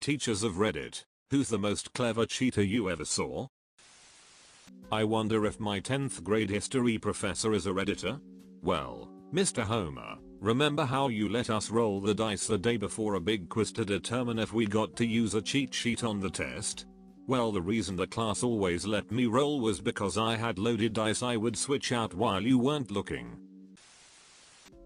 Teachers of Reddit, who's the most clever cheater you ever saw? I wonder if my 10th grade history professor is a Redditor? Well, Mr. Homer, remember how you let us roll the dice the day before a big quiz to determine if we got to use a cheat sheet on the test? Well, the reason the class always let me roll was because I had loaded dice I would switch out while you weren't looking.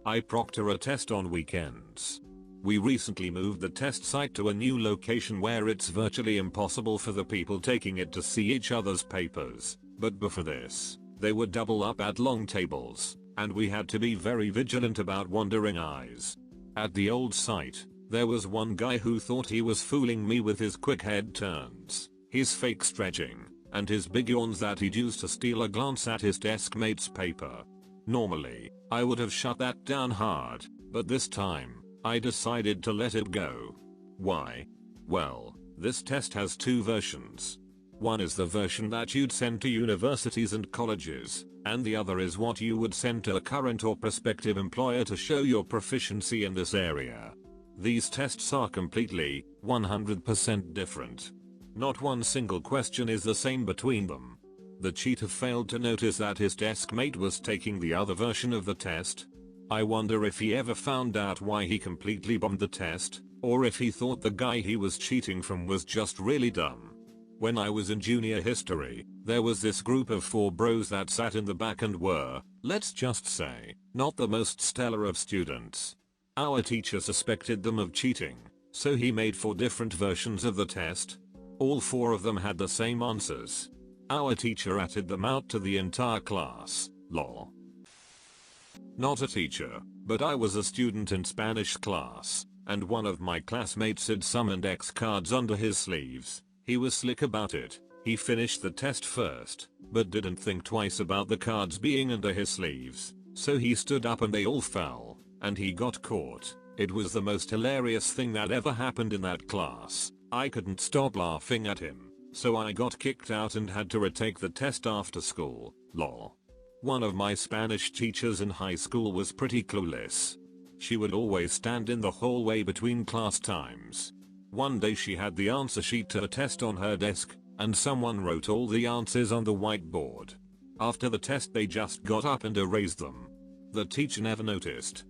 I proctor a test on weekends. We recently moved the test site to a new location where it's virtually impossible for the people taking it to see each other's papers, but before this, they would double up at long tables, and we had to be very vigilant about wandering eyes. At the old site, there was one guy who thought he was fooling me with his quick head turns, his fake stretching, and his big yawns that he'd use to steal a glance at his desk mate's paper. Normally, I would have shut that down hard, but this time, I decided to let it go. Why? Well, this test has two versions. One is the version that you'd send to universities and colleges, and the other is what you would send to a current or prospective employer to show your proficiency in this area. These tests are completely, 100% different. Not one single question is the same between them. The cheater failed to notice that his desk mate was taking the other version of the test. I wonder if he ever found out why he completely bombed the test, or if he thought the guy he was cheating from was just really dumb. When I was in junior history, there was this group of 4 bros that sat in the back and were, let's just say, not the most stellar of students. Our teacher suspected them of cheating, so he made 4 different versions of the test. All 4 of them had the same answers. Our teacher ratted them out to the entire class, lol. Not a teacher, but I was a student in Spanish class, and one of my classmates had some index cards under his sleeves. He was slick about it. He finished the test first, but didn't think twice about the cards being under his sleeves, so he stood up and they all fell, and he got caught. It was the most hilarious thing that ever happened in that class. I couldn't stop laughing at him. So I got kicked out and had to retake the test after school, lol. One of my Spanish teachers in high school was pretty clueless. She would always stand in the hallway between class times. One day she had the answer sheet to a test on her desk, and someone wrote all the answers on the whiteboard. After the test they just got up and erased them. The teacher never noticed.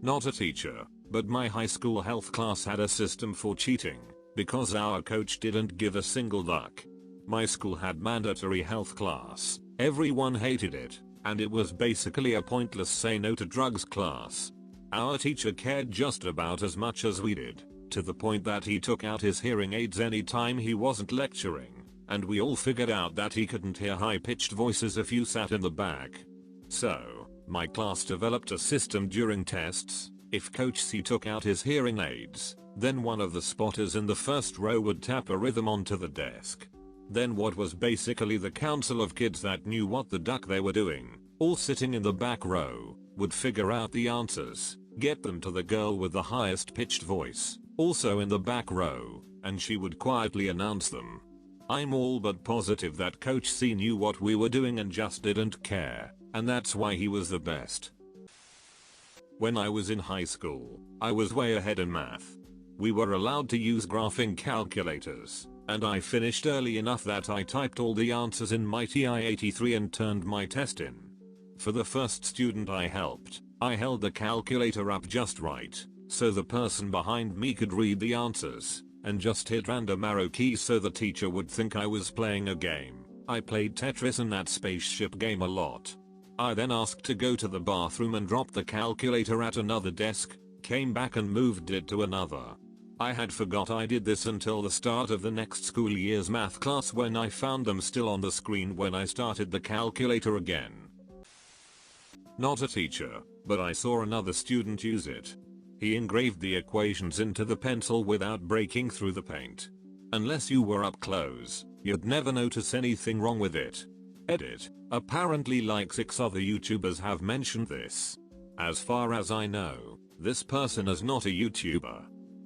Not a teacher, but my high school health class had a system for cheating. Because our coach didn't give a single duck. My school had mandatory health class, everyone hated it, and it was basically a pointless say no to drugs class. Our teacher cared just about as much as we did, to the point that he took out his hearing aids anytime he wasn't lecturing, and we all figured out that he couldn't hear high-pitched voices if you sat in the back. So, my class developed a system during tests. If Coach C took out his hearing aids, then one of the spotters in the first row would tap a rhythm onto the desk. Then what was basically the council of kids that knew what the duck they were doing, all sitting in the back row, would figure out the answers, get them to the girl with the highest pitched voice, also in the back row, and she would quietly announce them. I'm all but positive that Coach C knew what we were doing and just didn't care, and that's why he was the best. When I was in high school, I was way ahead in math. We were allowed to use graphing calculators, and I finished early enough that I typed all the answers in my TI-83 and turned my test in. For the first student I helped, I held the calculator up just right, so the person behind me could read the answers, and just hit random arrow keys so the teacher would think I was playing a game. I played Tetris and that spaceship game a lot. I then asked to go to the bathroom and dropped the calculator at another desk, came back and moved it to another. I had forgot I did this until the start of the next school year's math class when I found them still on the screen when I started the calculator again. Not a teacher, but I saw another student use it. He engraved the equations into the pencil without breaking through the paint. Unless you were up close, you'd never notice anything wrong with it. Edit. Apparently like 6 other YouTubers have mentioned this. As far as I know, this person is not a YouTuber.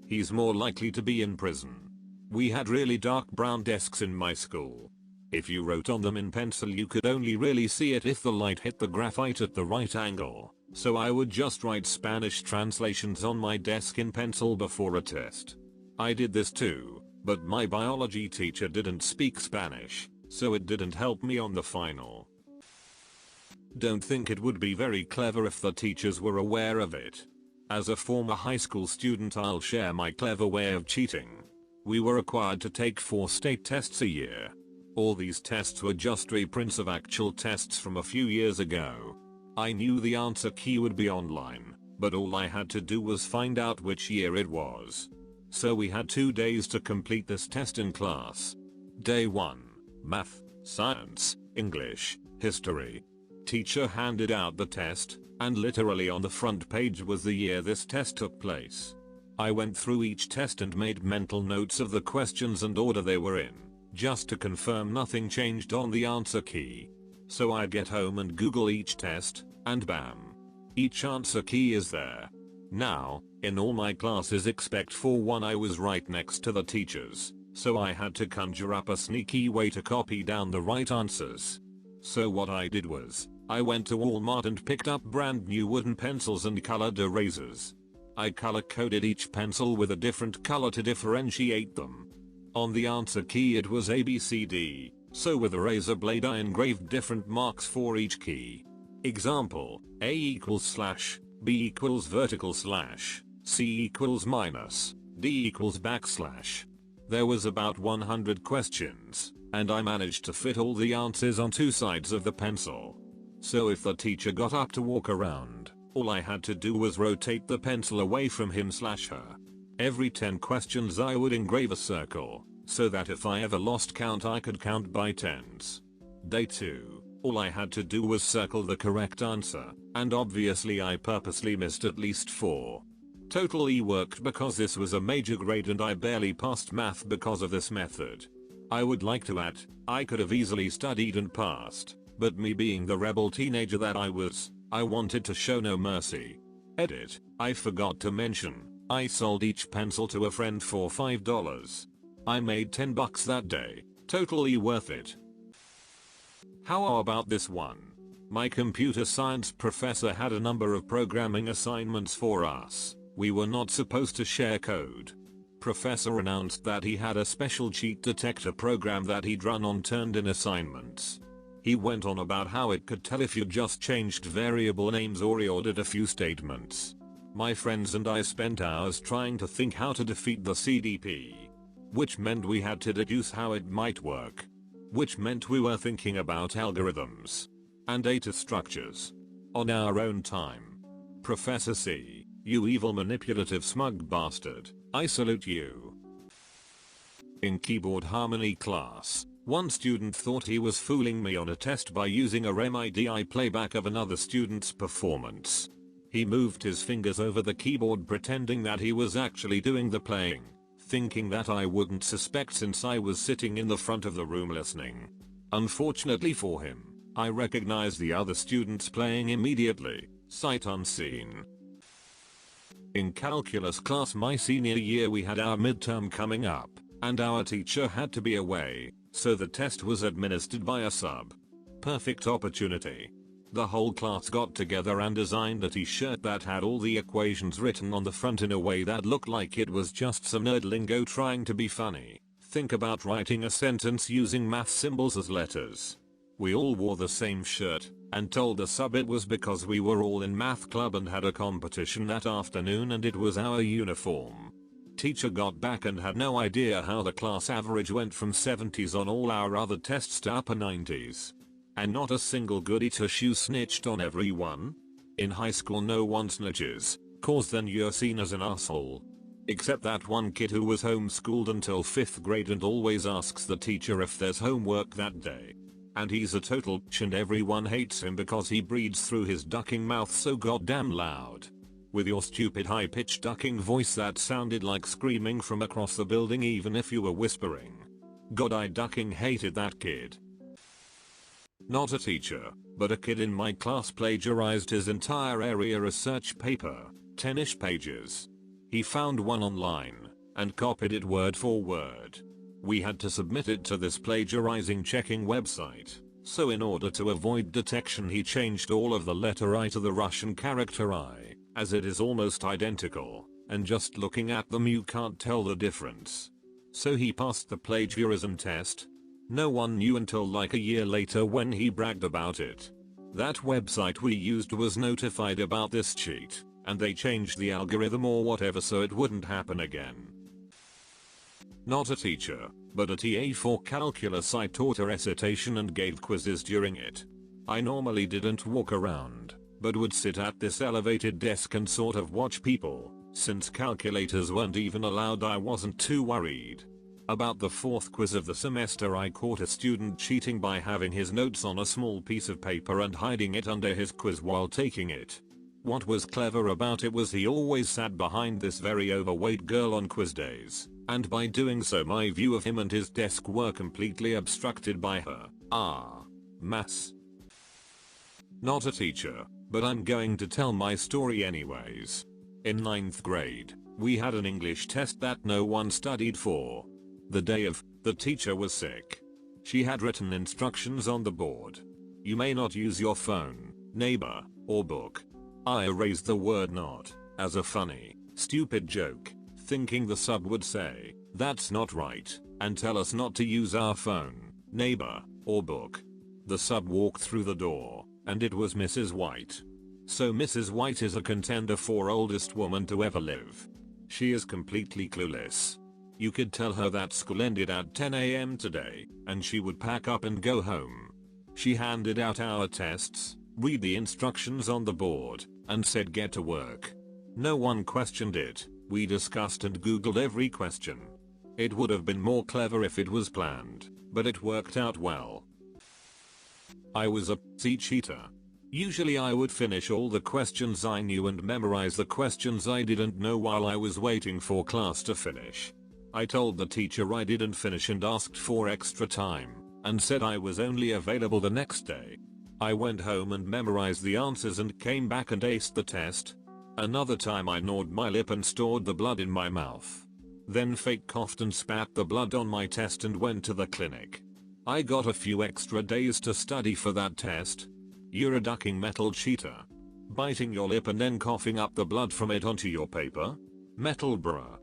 He's more likely to be in prison. We had really dark brown desks in my school. If you wrote on them in pencil you could only really see it if the light hit the graphite at the right angle, so I would just write Spanish translations on my desk in pencil before a test. I did this too, but my biology teacher didn't speak Spanish, so it didn't help me on the final. Don't think it would be very clever if the teachers were aware of it. As a former high school student, I'll share my clever way of cheating. We were required to take 4 state tests a year. All these tests were just reprints of actual tests from a few years ago. I knew the answer key would be online, but all I had to do was find out which year it was. So we had 2 days to complete this test in class. Day 1, math, science, English, history. Teacher handed out the test, and literally on the front page was the year this test took place. I went through each test and made mental notes of the questions and order they were in, just to confirm nothing changed on the answer key. So I'd get home and Google each test, and bam. Each answer key is there. Now, in all my classes except for one, I was right next to the teachers, so I had to conjure up a sneaky way to copy down the right answers. So what I did was, I went to Walmart and picked up brand new wooden pencils and colored erasers. I color coded each pencil with a different color to differentiate them. On the answer key it was ABCD, so with a razor blade I engraved different marks for each key. Example, A equals slash, B equals vertical slash, C equals minus, D equals backslash. There was about 100 questions, and I managed to fit all the answers on 2 sides of the pencil. So if the teacher got up to walk around, all I had to do was rotate the pencil away from him/her. Every 10 questions I would engrave a circle, so that if I ever lost count I could count by tens. Day 2, all I had to do was circle the correct answer, and obviously I purposely missed at least 4. Totally worked because this was a major grade and I barely passed math because of this method. I would like to add, I could have easily studied and passed, but me being the rebel teenager that I was, I wanted to show no mercy. Edit, I forgot to mention, I sold each pencil to a friend for $5. I made $10 that day, totally worth it. How about this one? My computer science professor had a number of programming assignments for us. We were not supposed to share code. Professor announced that he had a special cheat detector program that he'd run on turned-in assignments. He went on about how it could tell if you just changed variable names or reordered a few statements. My friends and I spent hours trying to think how to defeat the CDP. Which meant we had to deduce how it might work. Which meant we were thinking about algorithms and data structures on our own time. Professor C, you evil manipulative smug bastard, I salute you. In keyboard harmony class, one student thought he was fooling me on a test by using a MIDI playback of another student's performance. He moved his fingers over the keyboard pretending that he was actually doing the playing, thinking that I wouldn't suspect since I was sitting in the front of the room listening. Unfortunately for him, I recognized the other students playing immediately, sight unseen. In calculus class my senior year we had our midterm coming up, and our teacher had to be away, so the test was administered by a sub. Perfect opportunity. The whole class got together and designed a t-shirt that had all the equations written on the front in a way that looked like it was just some nerd lingo trying to be funny. Think about writing a sentence using math symbols as letters. We all wore the same shirt, and told the sub it was because we were all in math club and had a competition that afternoon and it was our uniform. Teacher got back and had no idea how the class average went from 70s on all our other tests to upper 90s. And not a single goody two-shoe snitched on everyone. In high school no one snitches, cause then you're seen as an asshole. Except that one kid who was homeschooled until 5th grade and always asks the teacher if there's homework that day. And he's a total bitch and everyone hates him because he breathes through his ducking mouth so goddamn loud. With your stupid high-pitched ducking voice that sounded like screaming from across the building even if you were whispering. God, I ducking hated that kid. Not a teacher, but a kid in my class plagiarized his entire area research paper, 10-ish pages. He found one online, and copied it word for word. We had to submit it to this plagiarizing checking website, so in order to avoid detection he changed all of the letter I to the Russian character I, as it is almost identical. and just looking at them you can't tell the difference. So he passed the plagiarism test. No one knew until like a year later when he bragged about it. That website we used was notified about this cheat, and they changed the algorithm or whatever so it wouldn't happen again. Not a teacher, but a TA for calculus. I taught a recitation and gave quizzes during it. I normally didn't walk around, but would sit at this elevated desk and sort of watch people. Since calculators weren't even allowed, I wasn't too worried. About the fourth quiz of the semester, I caught a student cheating by having his notes on a small piece of paper and hiding it under his quiz while taking it. What was clever about it was he always sat behind this very overweight girl on quiz days, and by doing so my view of him and his desk were completely obstructed by her. Maths. Not a teacher, but I'm going to tell my story anyways. In 9th grade, we had an English test that no one studied for. The day of, the teacher was sick. She had written instructions on the board. You may not use your phone, neighbor, or book. I erased the word not, as a funny, stupid joke, thinking the sub would say, "That's not right," and tell us not to use our phone, neighbor, or book. The sub walked through the door, and it was Mrs. White. So Mrs. White is a contender for oldest woman to ever live. She is completely clueless. You could tell her that school ended at 10 AM today, and she would pack up and go home. She handed out our tests, read the instructions on the board, and said get to work. No one questioned it. We discussed and googled every question. It would have been more clever if it was planned, but it worked out well. I was a cheater. Usually I would finish all the questions I knew and memorize the questions I didn't know while I was waiting for class to finish. I told the teacher I didn't finish and asked for extra time, and said I was only available the next day. I went home and memorized the answers and came back and aced the test. Another time I gnawed my lip and stored the blood in my mouth. Then fake coughed and spat the blood on my test and went to the clinic. I got a few extra days to study for that test. You're a ducking metal cheater. Biting your lip and then coughing up the blood from it onto your paper? Metal bruh.